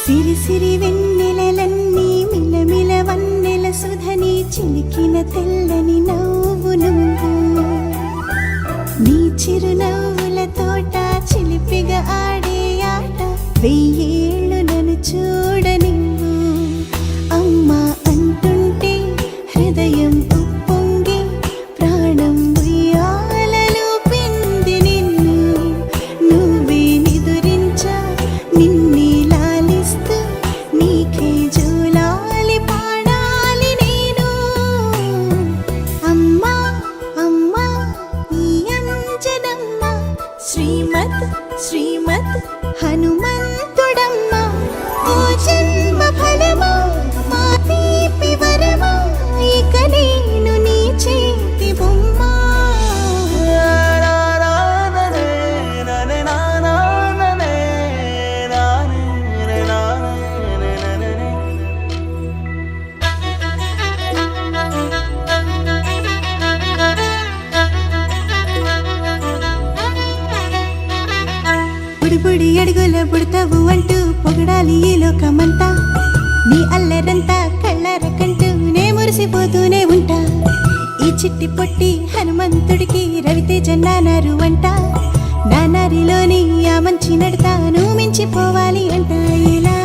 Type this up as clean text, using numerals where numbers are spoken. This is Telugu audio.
సిరి సిరి వెన్నెలలన్నీ మిలమిల వన్నెల సుధని చిలికిన తెల్లని నవ్వు నువ్వు నీ చిరునవ్వుల తోట చిలిపిగా ఆడే ఆట వెయ్యేళ్ళు నన్ను చూడనివ్వు అమ్మా అంటుంటే హృదయం ఉప్పొంగి ప్రాణం ఉయ్యాలలో పిండి నిన్ను నువ్వే నిదురించా నిన్నే లాలిస్తూ నీకే జూలాలి పాడాలి నేను అమ్మా అమ్మా ఈ అంజనమ్మ శ్రీమత్ శ్రీమత్ హనుమంతుడమ్మ ఓ జన్మ ఫలమా మా తీపి వరమా ఇక నేను నీ చేతి బొమ్మ బుడి అడుగుల బుడతావు అంటూ పొగడాలి ఈ లోకమంతా నీ అల్లరంతా కళ్ళారకంటూ నే మురిసిపోతూనే ఉంటా ఈ చిట్టి పొట్టి హనుమంతుడికి రవితేజ నానారు అంట నానారిలోని ఆ మంచి నడతా నువ్వు మించిపోవాలి అంట ఇలా